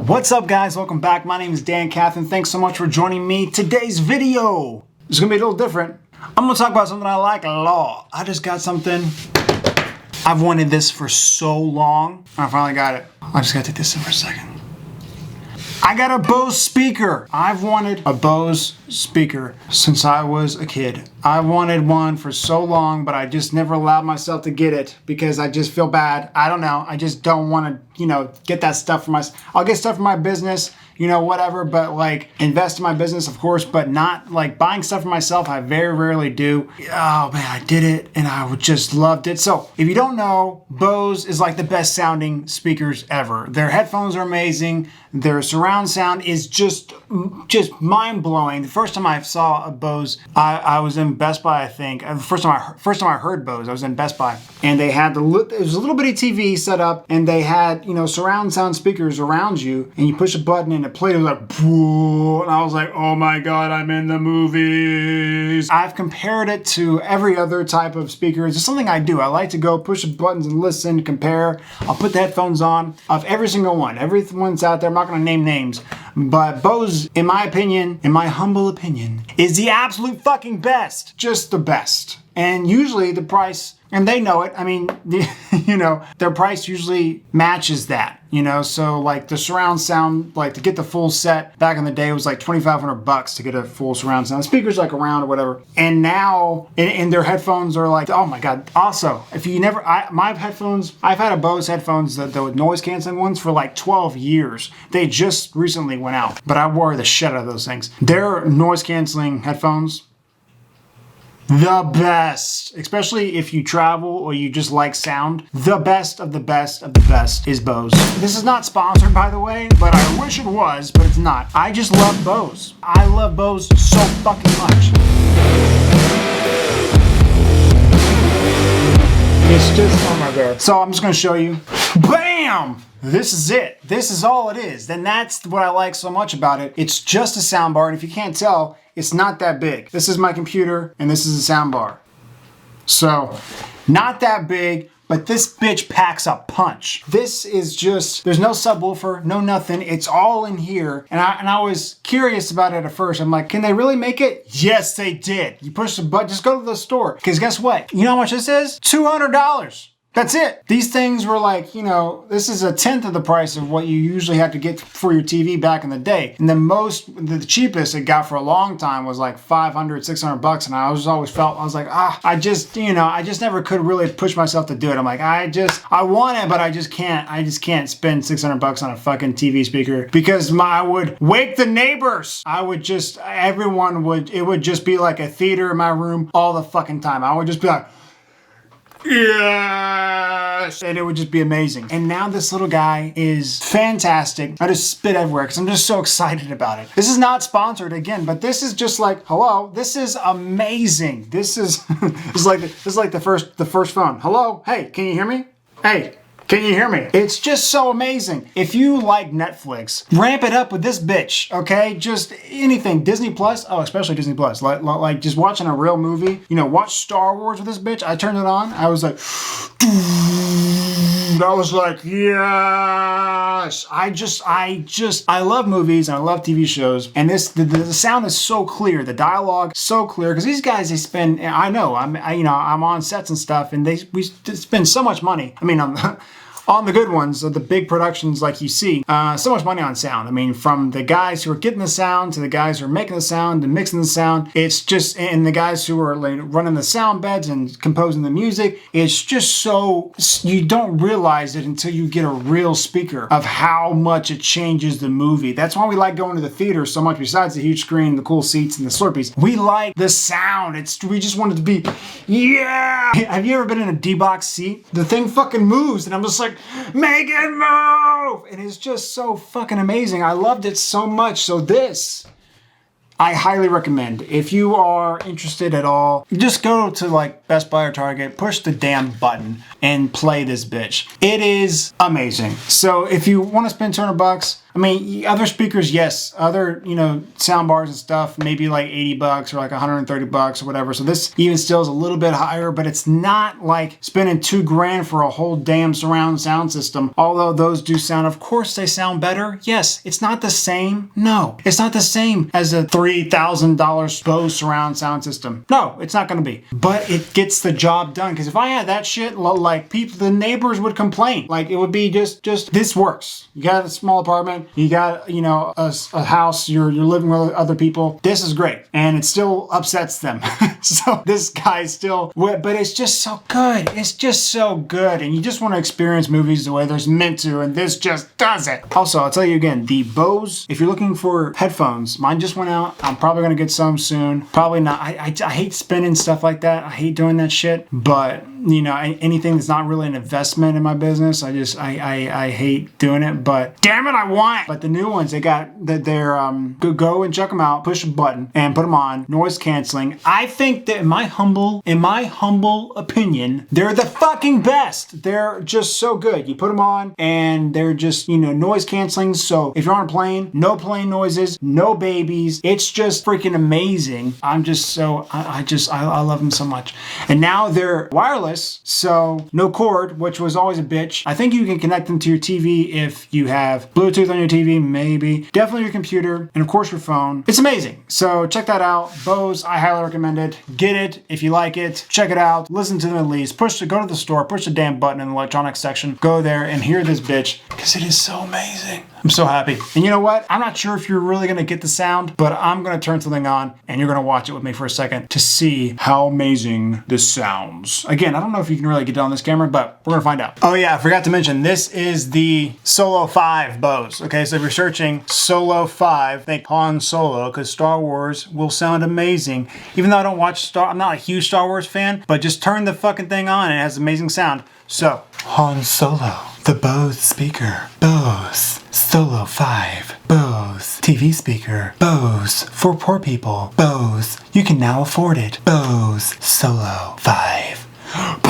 What's up guys, welcome back. My name is Dan Catherine. Thanks so much for joining me. Today's video is gonna be a little different. I'm gonna talk about something I like a lot. I just got something. I've wanted this for so long. I finally got it. I just gotta take this in for a second. I got a Bose speaker. I've wanted a Bose speaker since I was a kid. I wanted one for so long, but I just never allowed myself to get it because I just feel bad. I don't know. I just don't want to, get that stuff for myself. I'll get stuff for my business, whatever, but like invest in my business, of course, but not like buying stuff for myself. I very rarely do. Oh man, I did it and I just loved it. So if you don't know, Bose is like the best sounding speakers ever. Their headphones are amazing. Their surround sound is just mind blowing. The first time I saw a Bose, I was in Best Buy, I think. The first time I heard Bose, I was in Best Buy, and they had it was a little bitty TV set up, and they had surround sound speakers around you, and you push a button and it played. It was like, and I was like, oh my god, I'm in the movies. I've compared it to every other type of speaker. It's just something I do. I like to go push the buttons and listen, compare. I'll put the headphones on of every single one. Everyone's out there. I'm not going to name names, but Bose, in my opinion, in my humble opinion, is the absolute fucking best. Just the best. And usually the price, and they know it. I mean, their price usually matches that. So like the surround sound, like to get the full set back in the day, it was like $2,500 to get a full surround sound. The speakers like around or whatever. And now, and their headphones are like, oh my god. Also, if you never, my headphones, I've had a Bose headphones, the noise canceling ones, for like 12 years. They just recently went out, but I wore the shit out of those things. Their noise canceling headphones, the best, especially if you travel or you just like sound. The best of the best of the best is Bose. This is not sponsored, by the way, but I wish it was, but it's not. I just love Bose. I love Bose so fucking much. It's just, oh my god. So I'm just gonna show you. BAM! This is it. This is all it is. Then that's what I like so much about it. It's just a soundbar, and if you can't tell, it's not that big. This is my computer, and this is a soundbar. So, not that big, but this bitch packs a punch. This is just, there's no subwoofer, no nothing. It's all in here. And I was curious about it at first. I'm like, can they really make it? Yes, they did. You push the button, just go to the store. Because guess what? You know how much this is? $200. That's it. These things were like, this is a tenth of the price of what you usually have to get for your TV back in the day. And the cheapest it got for a long time was like $500, $600. And I was like, I just never could really push myself to do it. I'm like, I want it, but I just can't spend $600 on a fucking TV speaker because I would wake the neighbors. It would just be like a theater in my room all the fucking time. I would just be like, yes! And it would just be amazing. And now this little guy is fantastic. I just spit everywhere because I'm just so excited about it. This is not sponsored again, but this is just like, hello, this is amazing. This is like the first phone. Hello, hey, can you hear me? Hey. Can you hear me? It's just so amazing. If you like Netflix, ramp it up with this bitch, okay? Just anything. Disney Plus, oh, especially Disney Plus. Like just watching a real movie, watch Star Wars with this bitch. I turned it on. I was like, yes. I love movies and I love TV shows. And the sound is so clear. The dialogue so clear. Because these guys, they spend, I'm on sets and stuff, and we spend so much money. I mean, on the good ones, the big productions like you see, so much money on sound. I mean, from the guys who are getting the sound to the guys who are making the sound and mixing the sound, it's just, and the guys who are like running the sound beds and composing the music, it's just so, you don't realize it until you get a real speaker of how much it changes the movie. That's why we like going to the theater so much, besides the huge screen, the cool seats, and the Slurpees. We like the sound. We just want it to be, yeah! Have you ever been in a D-box seat? The thing fucking moves, and I'm just like, make it move! And it's just so fucking amazing. I loved it so much. So this, I highly recommend. If you are interested at all, just go to like Best Buy or Target, push the damn button and play this bitch. It is amazing. So if you want to spend $200, I mean, other speakers, yes, other, sound bars and stuff, maybe like $80 or like $130 or whatever. So this even still is a little bit higher, but it's not like spending $2,000 for a whole damn surround sound system. Although those do sound, of course they sound better. Yes, it's not the same. No, it's not the same as a $3,000 Bose surround sound system. No, it's not going to be, but it gets the job done. Because if I had that shit, like the neighbors would complain. Like it would be just this works. You got a small apartment. You got, a house, you're living with other people. This is great. And it still upsets them. So this guy's still, but it's just so good. It's just so good. And you just want to experience movies the way there's meant to. And this just does it. Also, I'll tell you again, the Bose, if you're looking for headphones, mine just went out. I'm probably going to get some soon. Probably not. I hate spending stuff like that. I hate doing that shit. But, anything that's not really an investment in my business, I hate doing it. But damn it, I want. But the new ones, they're go and check them out, push a button and put them on, noise canceling. I think that in my humble opinion, they're the fucking best. They're just so good. You put them on and they're just, noise canceling. So if you're on a plane, no plane noises, no babies. It's just freaking amazing. I'm just so, I love them so much. And now they're wireless, so no cord, which was always a bitch. I think you can connect them to your TV if you have Bluetooth on your TV, maybe. Definitely your computer, and of course your phone. It's amazing. So check that out. Bose, I highly recommend it. Get it if you like it. Check it out. Listen to them at least. Go to the store, push the damn button in the electronics section. Go there and hear this bitch, because it is so amazing. I'm so happy. And you know what? I'm not sure if you're really going to get the sound, but I'm going to turn something on and you're going to watch it with me for a second to see how amazing this sounds. Again, I don't know if you can really get it on this camera, but we're going to find out. Oh yeah, I forgot to mention, this is the Solo 5 Bose. Okay, so if you're searching Solo 5, think Han Solo, because Star Wars will sound amazing. Even though I don't watch I'm not a huge Star Wars fan, but just turn the fucking thing on and it has amazing sound. So, Han Solo, the Bose speaker, Bose, Solo 5, Bose, TV speaker, Bose, for poor people, Bose, you can now afford it, Bose, Solo 5.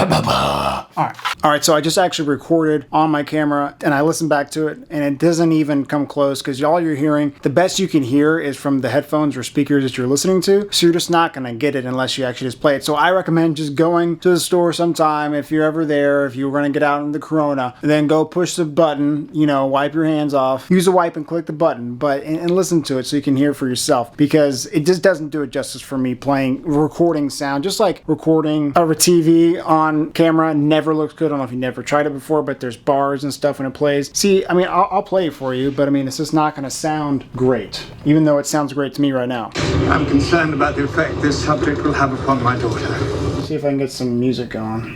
Alright, so I just actually recorded on my camera and I listened back to it and it doesn't even come close because all you're hearing, the best you can hear is from the headphones or speakers that you're listening to, so you're just not going to get it unless you actually just play it. So I recommend just going to the store sometime if you're ever there, if you're going to get out in the corona, then go push the button, wipe your hands off, use a wipe and click the button, and listen to it so you can hear it for yourself, because it just doesn't do it justice for me recording sound. Just like recording over TV on camera never looks good. I don't know if you never tried it before, but there's bars and stuff when it plays. See, I mean, I'll play it for you, but I mean, it's just not going to sound great, even though it sounds great to me right now. I'm concerned about the effect this subject will have upon my daughter. Let's see if I can get some music going.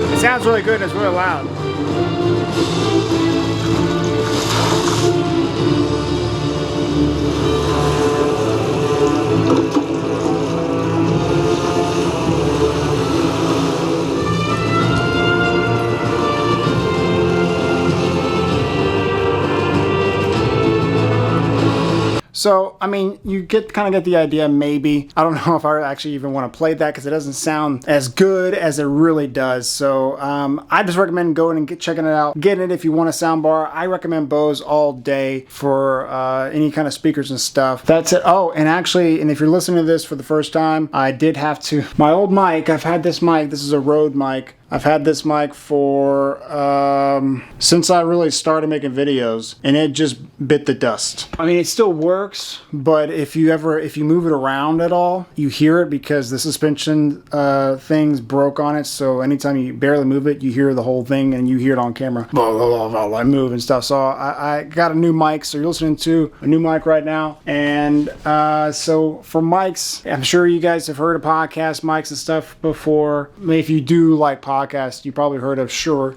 It sounds really good and it's really loud. So, I mean, you kind of get the idea, maybe. I don't know if I actually even want to play that because it doesn't sound as good as it really does. So, I just recommend going and checking it out. Getting it if you want a soundbar. I recommend Bose all day for any kind of speakers and stuff. That's it. Oh, and actually, if you're listening to this for the first time, I did have to, my old mic, I've had this mic, this is a Rode mic. I've had this mic for, since I really started making videos, and it just bit the dust. I mean, it still works, but if you move it around at all, you hear it because the suspension things broke on it, so anytime you barely move it, you hear the whole thing, and you hear it on camera. Blah, blah, blah, blah, I move and stuff. So I got a new mic, so you're listening to a new mic right now, and so for mics, I'm sure you guys have heard of podcast mics and stuff before. If you do like podcasts, podcast, you probably heard of Shure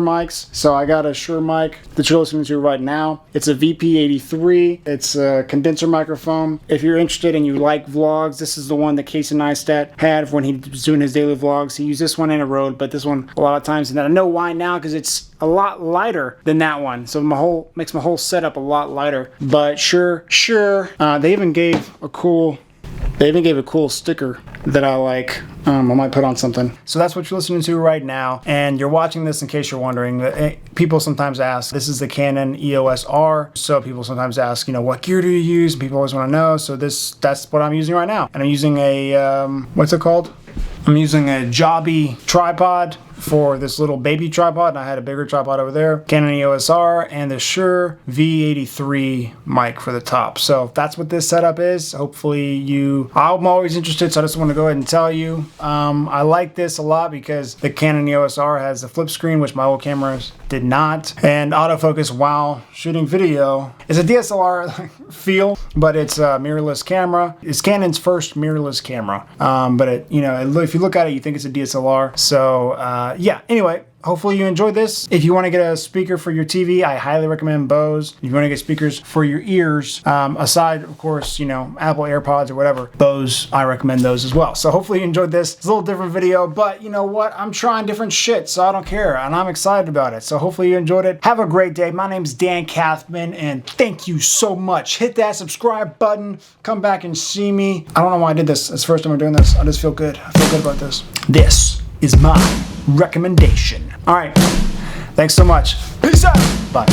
mics. So I got a Shure mic that you're listening to right now. It's a VP83. It's a condenser microphone. If you're interested and you like vlogs, this is the one that Casey Neistat had when he was doing his daily vlogs. He used this one in a Rode, but this one a lot of times. And I know why now, because it's a lot lighter than that one. So makes my whole setup a lot lighter. But Shure, they even gave a cool sticker that I like. I might put on something. So that's what you're listening to right now. And you're watching this in case you're wondering. People sometimes ask, this is the Canon EOS R. So people sometimes ask, what gear do you use? People always want to know. So that's what I'm using right now. And I'm using a, what's it called? I'm using a Jobby tripod for this little baby tripod, and I had a bigger tripod over there. Canon EOS R and the Shure V83 mic for the top. So that's what this setup is. Hopefully I'm always interested, so I just want to go ahead and tell you. I like this a lot because the Canon EOS R has the flip screen, which my old cameras did not, and autofocus while shooting video. It's a DSLR feel, but it's a mirrorless camera. It's Canon's first mirrorless camera, but if you look at it, you think it's a DSLR. So yeah, anyway, hopefully you enjoyed this. If you want to get a speaker for your TV, I highly recommend Bose. If you want to get speakers for your ears, aside, of course, Apple AirPods or whatever, Bose, I recommend those as well. So hopefully you enjoyed this. It's a little different video, but you know what? I'm trying different shit, so I don't care, and I'm excited about it. So hopefully you enjoyed it. Have a great day. My name's Dan Kathman, and thank you so much. Hit that subscribe button. Come back and see me. I don't know why I did this. It's the first time I'm doing this. I just feel good. I feel good about this. This is my recommendation. All right. Thanks so much. Peace out. Bye.